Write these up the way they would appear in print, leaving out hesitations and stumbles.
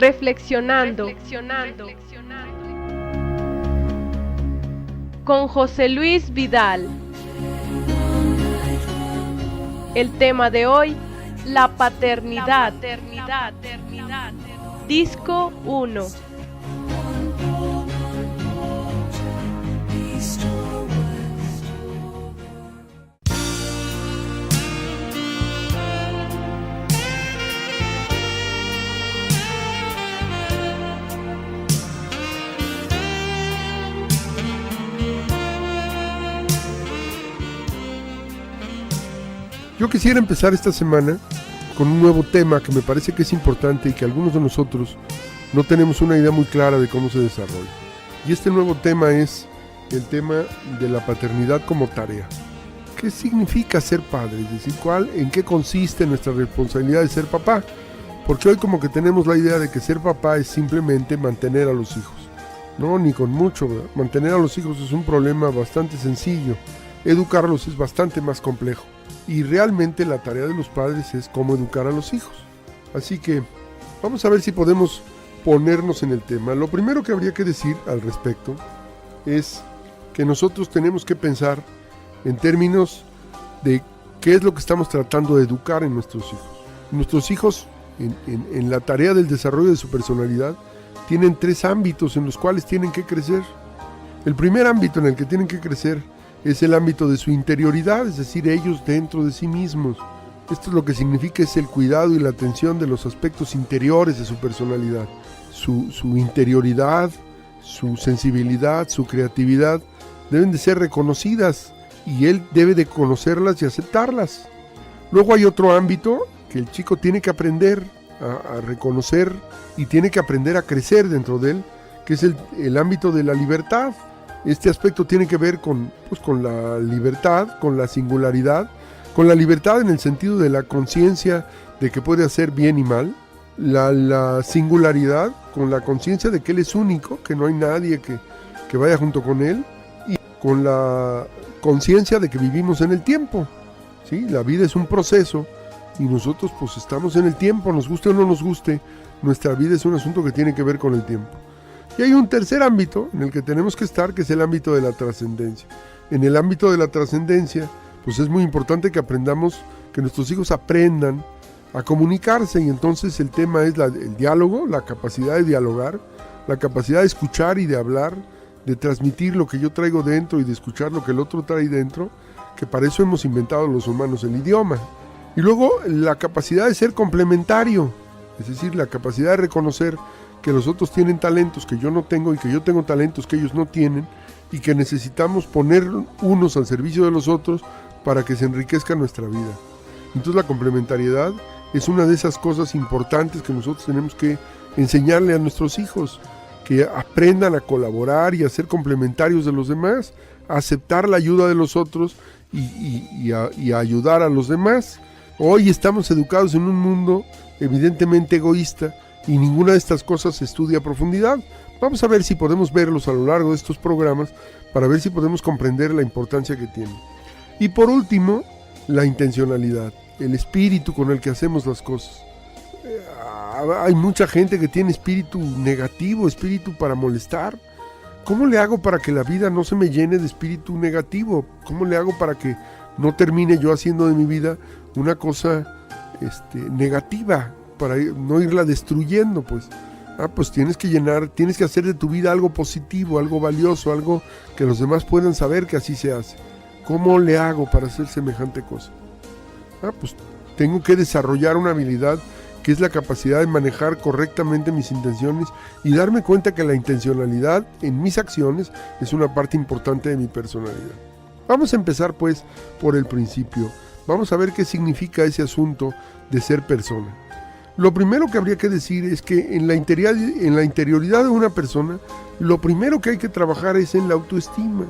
Reflexionando con José Luis Vidal. El tema de hoy, la paternidad. Disco 1. Yo quisiera empezar esta semana con un nuevo tema que me parece que es importante y que algunos de nosotros no tenemos una idea muy clara de cómo se desarrolla. Y este nuevo tema es el tema de la paternidad como tarea. ¿Qué significa ser padre? Es decir, ¿en qué consiste nuestra responsabilidad de ser papá? Porque hoy como que tenemos la idea de que ser papá es simplemente mantener a los hijos. No, ni con mucho, ¿verdad? Mantener a los hijos es un problema bastante sencillo. Educarlos es bastante más complejo. Y realmente la tarea de los padres es cómo educar a los hijos. Así que vamos a ver si podemos ponernos en el tema. Lo primero que habría que decir al respecto es que nosotros tenemos que pensar en términos de qué es lo que estamos tratando de educar en nuestros hijos. Nuestros hijos, en la tarea del desarrollo de su personalidad, tienen 3 ámbitos en los cuales tienen que crecer. El primer ámbito en el que tienen que crecer es el ámbito de su interioridad, es decir, ellos dentro de sí mismos. Esto es lo que significa es el cuidado y la atención de los aspectos interiores de su personalidad. Su interioridad, su sensibilidad, su creatividad deben de ser reconocidas y él debe de conocerlas y aceptarlas. Luego hay otro ámbito que el chico tiene que aprender a reconocer y tiene que aprender a crecer dentro de él, que es el ámbito de la libertad. Este aspecto tiene que ver con la libertad, con la singularidad, con la libertad en el sentido de la conciencia de que puede hacer bien y mal, la singularidad con la conciencia de que él es único, que no hay nadie que vaya junto con él, y con la conciencia de que vivimos en el tiempo, ¿sí? La vida es un proceso y nosotros pues estamos en el tiempo, nos guste o no nos guste, nuestra vida es un asunto que tiene que ver con el tiempo. Y hay un tercer ámbito en el que tenemos que estar, que es el ámbito de la trascendencia. En el ámbito de la trascendencia, pues es muy importante que aprendamos, que nuestros hijos aprendan a comunicarse, y entonces el tema es el diálogo, la capacidad de dialogar, la capacidad de escuchar y de hablar, de transmitir lo que yo traigo dentro y de escuchar lo que el otro trae dentro, que para eso hemos inventado los humanos el idioma. Y luego la capacidad de ser complementario, es decir, la capacidad de reconocer que los otros tienen talentos que yo no tengo y que yo tengo talentos que ellos no tienen y que necesitamos poner unos al servicio de los otros para que se enriquezca nuestra vida. Entonces la complementariedad es una de esas cosas importantes que nosotros tenemos que enseñarle a nuestros hijos, que aprendan a colaborar y a ser complementarios de los demás, a aceptar la ayuda de los otros y a ayudar a los demás. Hoy estamos educados en un mundo evidentemente egoísta, y ninguna de estas cosas se estudia a profundidad. Vamos a ver si podemos verlos a lo largo de estos programas para ver si podemos comprender la importancia que tienen. Y por último, la intencionalidad, el espíritu con el que hacemos las cosas. Hay mucha gente que tiene espíritu negativo, espíritu para molestar. ¿Cómo le hago para que la vida no se me llene de espíritu negativo? ¿Cómo le hago para que no termine yo haciendo de mi vida una cosa negativa, para no irla destruyendo? Pues tienes que hacer de tu vida algo positivo, algo valioso, algo que los demás puedan saber que así se hace. ¿Cómo le hago para hacer semejante cosa? Pues tengo que desarrollar una habilidad que es la capacidad de manejar correctamente mis intenciones y darme cuenta que la intencionalidad en mis acciones es una parte importante de mi personalidad. Vamos a empezar pues por el principio. Vamos a ver qué significa ese asunto de ser persona. Lo primero que habría que decir es que en la interioridad de una persona, lo primero que hay que trabajar es en la autoestima.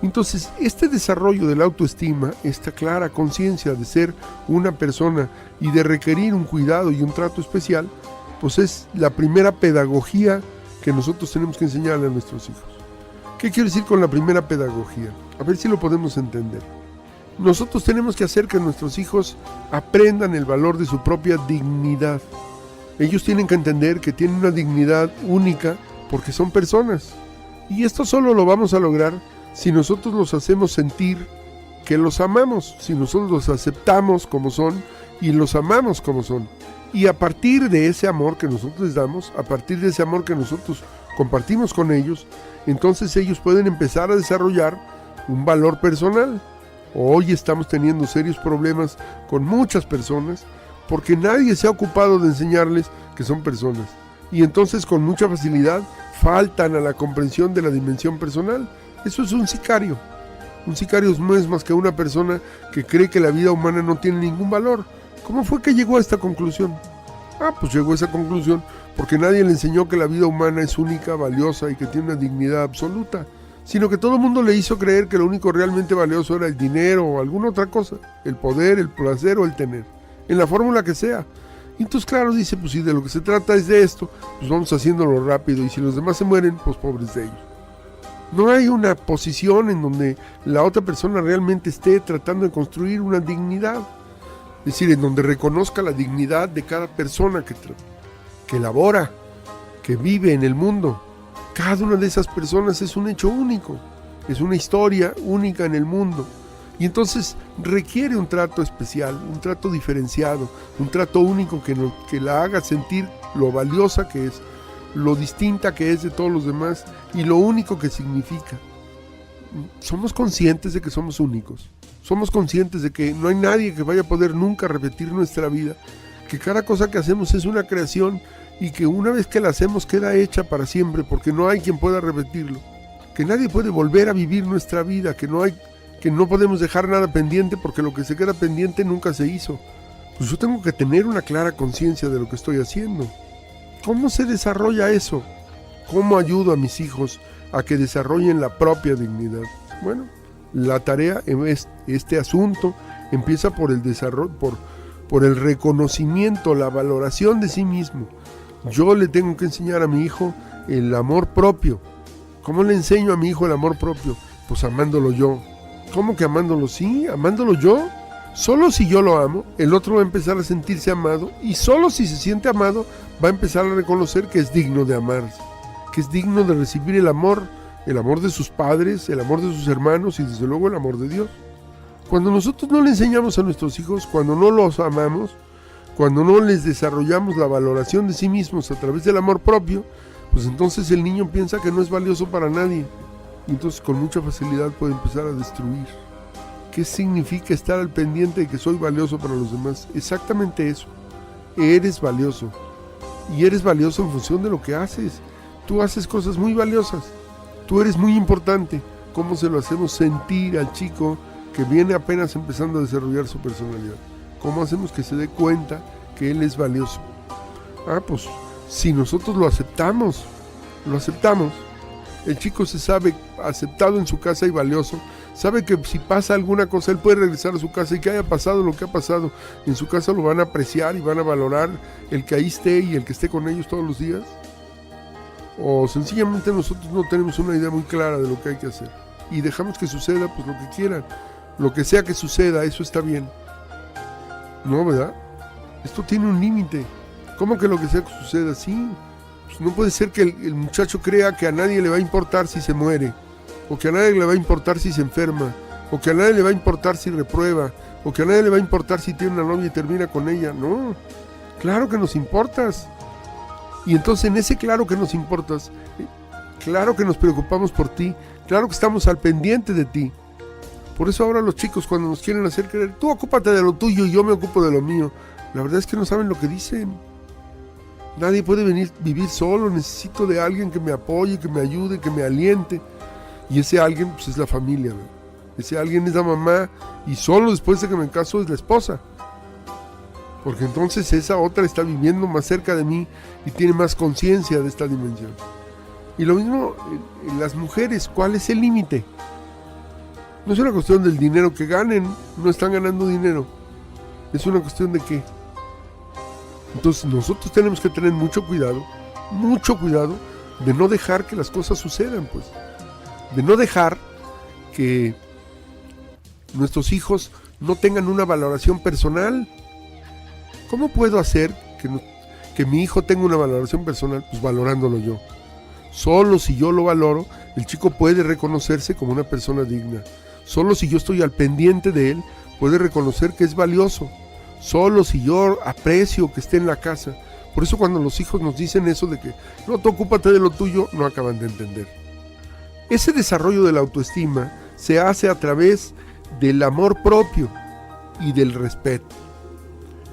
Entonces, este desarrollo de la autoestima, esta clara conciencia de ser una persona y de requerir un cuidado y un trato especial, pues es la primera pedagogía que nosotros tenemos que enseñarle a nuestros hijos. ¿Qué quiero decir con la primera pedagogía? A ver si lo podemos entender. Nosotros tenemos que hacer que nuestros hijos aprendan el valor de su propia dignidad. Ellos tienen que entender que tienen una dignidad única porque son personas. Y esto solo lo vamos a lograr si nosotros los hacemos sentir que los amamos, si nosotros los aceptamos como son y los amamos como son. Y a partir de ese amor que nosotros les damos, a partir de ese amor que nosotros compartimos con ellos, entonces ellos pueden empezar a desarrollar un valor personal. Hoy estamos teniendo serios problemas con muchas personas porque nadie se ha ocupado de enseñarles que son personas. Y entonces con mucha facilidad faltan a la comprensión de la dimensión personal. Eso es un sicario. Un sicario no es más que una persona que cree que la vida humana no tiene ningún valor. ¿Cómo fue que llegó a esta conclusión? Pues llegó a esa conclusión porque nadie le enseñó que la vida humana es única, valiosa y que tiene una dignidad absoluta, sino que todo el mundo le hizo creer que lo único realmente valioso era el dinero o alguna otra cosa, el poder, el placer o el tener, en la fórmula que sea. Y entonces claro, dice, pues si de lo que se trata es de esto, pues vamos haciéndolo rápido y si los demás se mueren, pues pobres de ellos. No hay una posición en donde la otra persona realmente esté tratando de construir una dignidad. Es decir, en donde reconozca la dignidad de cada persona que labora, que vive en el mundo. Cada una de esas personas es un hecho único, es una historia única en el mundo. Y entonces requiere un trato especial, un trato diferenciado, un trato único que la haga sentir lo valiosa que es, lo distinta que es de todos los demás y lo único que significa. Somos conscientes de que somos únicos, somos conscientes de que no hay nadie que vaya a poder nunca repetir nuestra vida, que cada cosa que hacemos es una creación y que una vez que la hacemos queda hecha para siempre porque no hay quien pueda repetirlo, que nadie puede volver a vivir nuestra vida, que no podemos dejar nada pendiente porque lo que se queda pendiente nunca se hizo. Pues yo tengo que tener una clara conciencia de lo que estoy haciendo. ¿Cómo se desarrolla eso? ¿Cómo ayudo a mis hijos a que desarrollen la propia dignidad? Bueno, la tarea en este asunto empieza por el desarrollo, por el reconocimiento, la valoración de sí mismo. Yo le tengo que enseñar a mi hijo el amor propio. ¿Cómo le enseño a mi hijo el amor propio? Pues amándolo yo. ¿Cómo que amándolo? Sí, amándolo yo. Solo si yo lo amo, el otro va a empezar a sentirse amado y solo si se siente amado va a empezar a reconocer que es digno de amarse, que es digno de recibir el amor de sus padres, el amor de sus hermanos y desde luego el amor de Dios. Cuando nosotros no le enseñamos a nuestros hijos, cuando no los amamos, cuando no les desarrollamos la valoración de sí mismos a través del amor propio, pues entonces el niño piensa que no es valioso para nadie y entonces con mucha facilidad puede empezar a destruir. ¿Qué significa estar al pendiente de que soy valioso para los demás? Exactamente eso. Eres valioso. Y eres valioso en función de lo que haces. Tú haces cosas muy valiosas. Tú eres muy importante. ¿Cómo se lo hacemos sentir al chico que viene apenas empezando a desarrollar su personalidad? ¿Cómo hacemos que se dé cuenta que él es valioso? Pues si nosotros lo aceptamos. El chico se sabe aceptado en su casa y valioso. Sabe que si pasa alguna cosa, él puede regresar a su casa y que haya pasado lo que ha pasado. En su casa lo van a apreciar y van a valorar el que ahí esté y el que esté con ellos todos los días. O sencillamente nosotros no tenemos una idea muy clara de lo que hay que hacer. Y dejamos que suceda pues lo que quieran. Lo que sea que suceda, eso está bien. No, ¿verdad? Esto tiene un límite. ¿Cómo que lo que sea que suceda? Sí. Pues no puede ser que el muchacho crea que a nadie le va a importar si se muere. O que a nadie le va a importar si se enferma, o que a nadie le va a importar si reprueba, o que a nadie le va a importar si tiene una novia y termina con ella. No, claro que nos importas. Y entonces en ese claro que nos importas, claro que nos preocupamos por ti, claro que estamos al pendiente de ti. Por eso ahora los chicos cuando nos quieren hacer creer, tú ocúpate de lo tuyo y yo me ocupo de lo mío, la verdad es que no saben lo que dicen. Nadie puede vivir solo, necesito de alguien que me apoye, que me ayude, que me aliente. Y ese alguien pues es la familia, ¿no? Ese alguien es la mamá y solo después de que me caso es la esposa. Porque entonces esa otra está viviendo más cerca de mí y tiene más conciencia de esta dimensión. Y lo mismo en las mujeres, ¿cuál es el límite? No es una cuestión del dinero que ganen, no están ganando dinero. Es una cuestión de qué. Entonces nosotros tenemos que tener mucho cuidado de no dejar que las cosas sucedan, pues. De no dejar que nuestros hijos no tengan una valoración personal. ¿Cómo puedo hacer que mi hijo tenga una valoración personal, pues valorándolo yo. Solo si yo lo valoro, el chico puede reconocerse como una persona digna. Solo si yo estoy al pendiente de él, puede reconocer que es valioso. Solo si yo aprecio que esté en la casa. Por eso cuando los hijos nos dicen eso de que no, tú ocúpate de lo tuyo, no acaban de entender. Ese desarrollo de la autoestima se hace a través del amor propio y del respeto.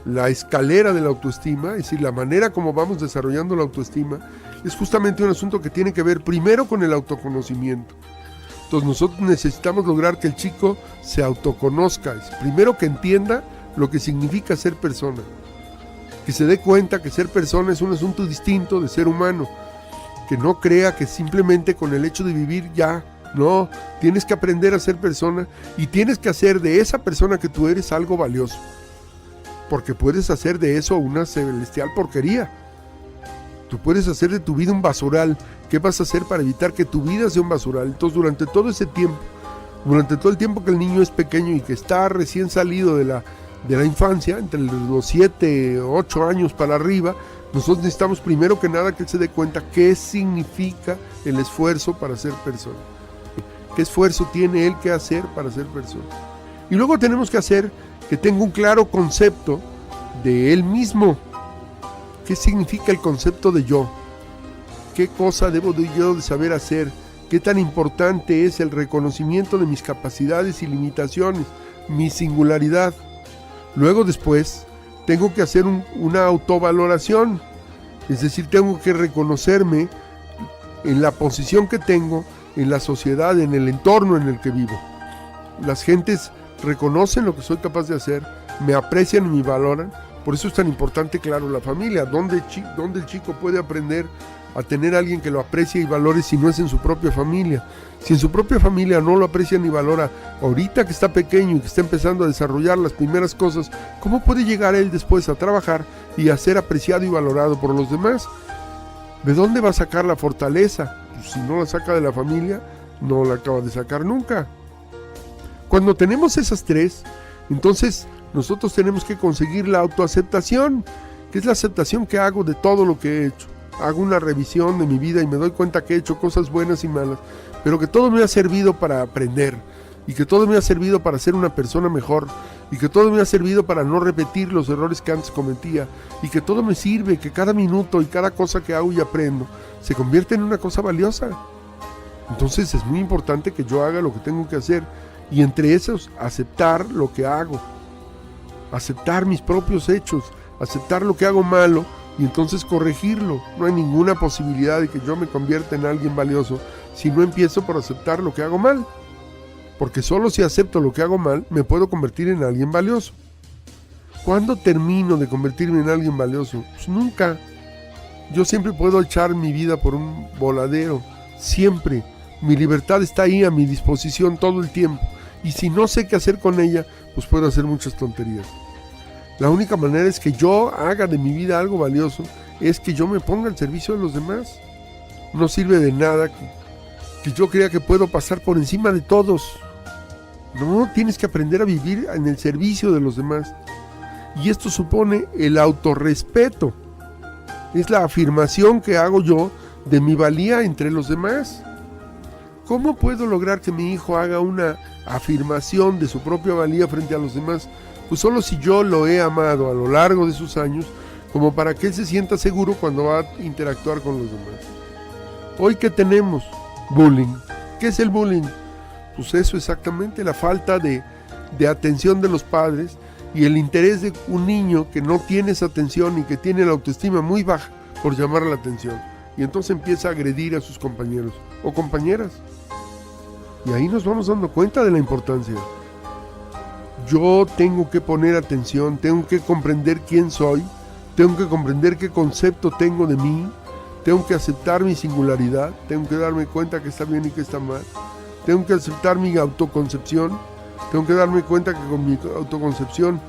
La escalera de la autoestima, es decir, la manera como vamos desarrollando la autoestima, es justamente un asunto que tiene que ver primero con el autoconocimiento. Entonces nosotros necesitamos lograr que el chico se autoconozca, primero que entienda lo que significa ser persona, que se dé cuenta que ser persona es un asunto distinto de ser humano, que no crea que simplemente con el hecho de vivir ya, no, tienes que aprender a ser persona y tienes que hacer de esa persona que tú eres algo valioso, porque puedes hacer de eso una celestial porquería. Tú puedes hacer de tu vida un basural. ¿Qué vas a hacer para evitar que tu vida sea un basural? Entonces durante todo ese tiempo, durante todo el tiempo que el niño es pequeño y que está recién salido de la infancia, entre los 7, 8 años para arriba, nosotros necesitamos primero que nada que él se dé cuenta qué significa el esfuerzo para ser persona. ¿Qué esfuerzo tiene él que hacer para ser persona? Y luego tenemos que hacer que tenga un claro concepto de él mismo. ¿Qué significa el concepto de yo? ¿Qué cosa debo yo de saber hacer? ¿Qué tan importante es el reconocimiento de mis capacidades y limitaciones, mi singularidad? Luego después tengo que hacer una autovaloración, es decir, tengo que reconocerme en la posición que tengo, en la sociedad, en el entorno en el que vivo. Las gentes reconocen lo que soy capaz de hacer, me aprecian y me valoran. Por eso es tan importante, claro, la familia, donde el chico puede aprender a tener a alguien que lo aprecie y valore si no es en su propia familia. Si en su propia familia no lo aprecia ni valora, ahorita que está pequeño y que está empezando a desarrollar las primeras cosas, ¿cómo puede llegar él después a trabajar y a ser apreciado y valorado por los demás? ¿De dónde va a sacar la fortaleza? Pues si no la saca de la familia, no la acaba de sacar nunca. Cuando tenemos esas tres, entonces nosotros tenemos que conseguir la autoaceptación, que es la aceptación que hago de todo lo que he hecho. Hago una revisión de mi vida y me doy cuenta que he hecho cosas buenas y malas, pero que todo me ha servido para aprender, y que todo me ha servido para ser una persona mejor, y que todo me ha servido para no repetir los errores que antes cometía, y que todo me sirve, que cada minuto y cada cosa que hago y aprendo se convierte en una cosa valiosa. Entonces es muy importante que yo haga lo que tengo que hacer, y entre esos aceptar lo que hago, aceptar mis propios hechos, aceptar lo que hago malo y entonces corregirlo. No hay ninguna posibilidad de que yo me convierta en alguien valioso si no empiezo por aceptar lo que hago mal, porque solo si acepto lo que hago mal me puedo convertir en alguien valioso. ¿Cuándo termino de convertirme en alguien valioso? Pues nunca. Yo siempre puedo echar mi vida por un voladero, siempre. Mi libertad está ahí a mi disposición todo el tiempo, y si no sé qué hacer con ella, pues puedo hacer muchas tonterías. La única manera es que yo haga de mi vida algo valioso, es que yo me ponga al servicio de los demás. No sirve de nada que yo crea que puedo pasar por encima de todos. No, tienes que aprender a vivir en el servicio de los demás. Y esto supone el autorrespeto. Es la afirmación que hago yo de mi valía entre los demás. ¿Cómo puedo lograr que mi hijo haga una afirmación de su propia valía frente a los demás? Pues solo si yo lo he amado a lo largo de sus años, como para que él se sienta seguro cuando va a interactuar con los demás. Hoy, ¿qué tenemos? Bullying. ¿Qué es el bullying? Pues eso exactamente, la falta de atención de los padres y el interés de un niño que no tiene esa atención y que tiene la autoestima muy baja por llamar la atención. Y entonces empieza a agredir a sus compañeros o compañeras. Y ahí nos vamos dando cuenta de la importancia. Yo tengo que poner atención, tengo que comprender quién soy, tengo que comprender qué concepto tengo de mí, tengo que aceptar mi singularidad, tengo que darme cuenta que está bien y que está mal, tengo que aceptar mi autoconcepción, tengo que darme cuenta que con mi autoconcepción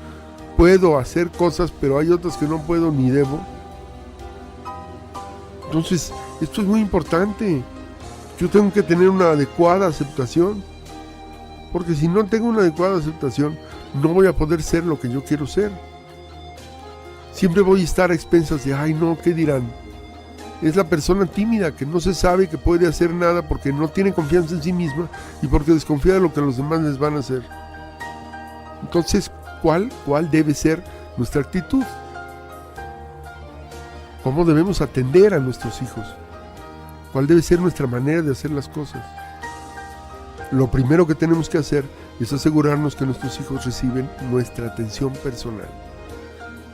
puedo hacer cosas, pero hay otras que no puedo ni debo. Entonces, esto es muy importante. Yo tengo que tener una adecuada aceptación, porque si no tengo una adecuada aceptación, no voy a poder ser lo que yo quiero ser. Siempre voy a estar a expensas de, ay no, ¿qué dirán? Es la persona tímida que no se sabe que puede hacer nada porque no tiene confianza en sí misma y porque desconfía de lo que los demás les van a hacer. Entonces, ¿cuál debe ser nuestra actitud? ¿Cómo debemos atender a nuestros hijos? ¿Cuál debe ser nuestra manera de hacer las cosas? Lo primero que tenemos que hacer es asegurarnos que nuestros hijos reciben nuestra atención personal,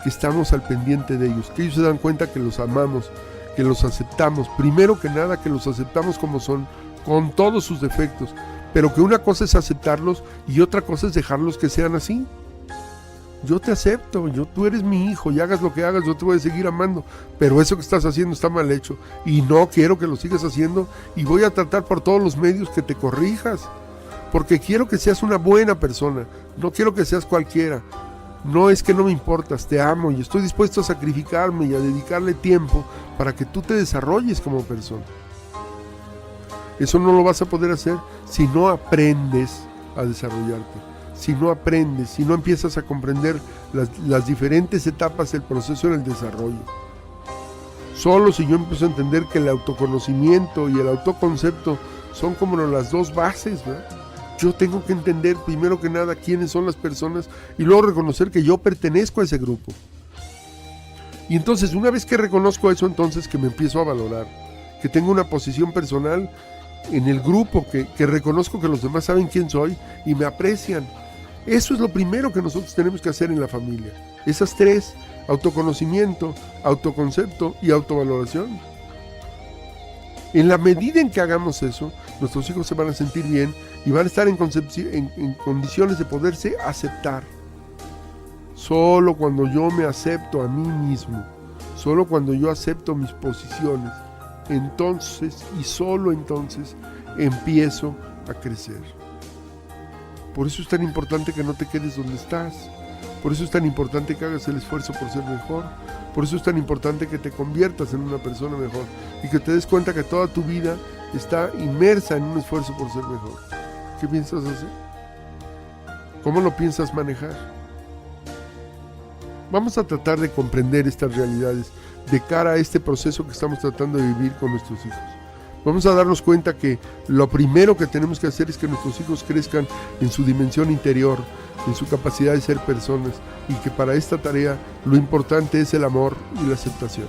que estamos al pendiente de ellos, que ellos se dan cuenta que los amamos, que los aceptamos, primero que nada que los aceptamos como son, con todos sus defectos, pero que una cosa es aceptarlos y otra cosa es dejarlos que sean así. Yo te acepto, tú eres mi hijo y hagas lo que hagas, yo te voy a seguir amando, pero eso que estás haciendo está mal hecho y no quiero que lo sigas haciendo y voy a tratar por todos los medios que te corrijas, porque quiero que seas una buena persona, no quiero que seas cualquiera. No es que no me importas, te amo y estoy dispuesto a sacrificarme y a dedicarle tiempo para que tú te desarrolles como persona. Eso no lo vas a poder hacer si no aprendes a desarrollarte, si no aprendes, si no empiezas a comprender las diferentes etapas del proceso en el desarrollo. Solo si yo empiezo a entender que el autoconocimiento y el autoconcepto son como las dos bases, ¿verdad? Yo tengo que entender primero que nada quiénes son las personas y luego reconocer que yo pertenezco a ese grupo. Y entonces, una vez que reconozco eso, entonces que me empiezo a valorar, que tengo una posición personal en el grupo, que reconozco que los demás saben quién soy y me aprecian. Eso es lo primero que nosotros tenemos que hacer en la familia. Esas tres: autoconocimiento, autoconcepto y autovaloración. En la medida en que hagamos eso, nuestros hijos se van a sentir bien y van a estar en condiciones de poderse aceptar. Solo cuando yo me acepto a mí mismo, solo cuando yo acepto mis posiciones, entonces y solo entonces empiezo a crecer. Por eso es tan importante que no te quedes donde estás. Por eso es tan importante que hagas el esfuerzo por ser mejor. Por eso es tan importante que te conviertas en una persona mejor y que te des cuenta que toda tu vida está inmersa en un esfuerzo por ser mejor. ¿Qué piensas hacer? ¿Cómo lo piensas manejar? Vamos a tratar de comprender estas realidades de cara a este proceso que estamos tratando de vivir con nuestros hijos. Vamos a darnos cuenta que lo primero que tenemos que hacer es que nuestros hijos crezcan en su dimensión interior, en su capacidad de ser personas, y que para esta tarea lo importante es el amor y la aceptación.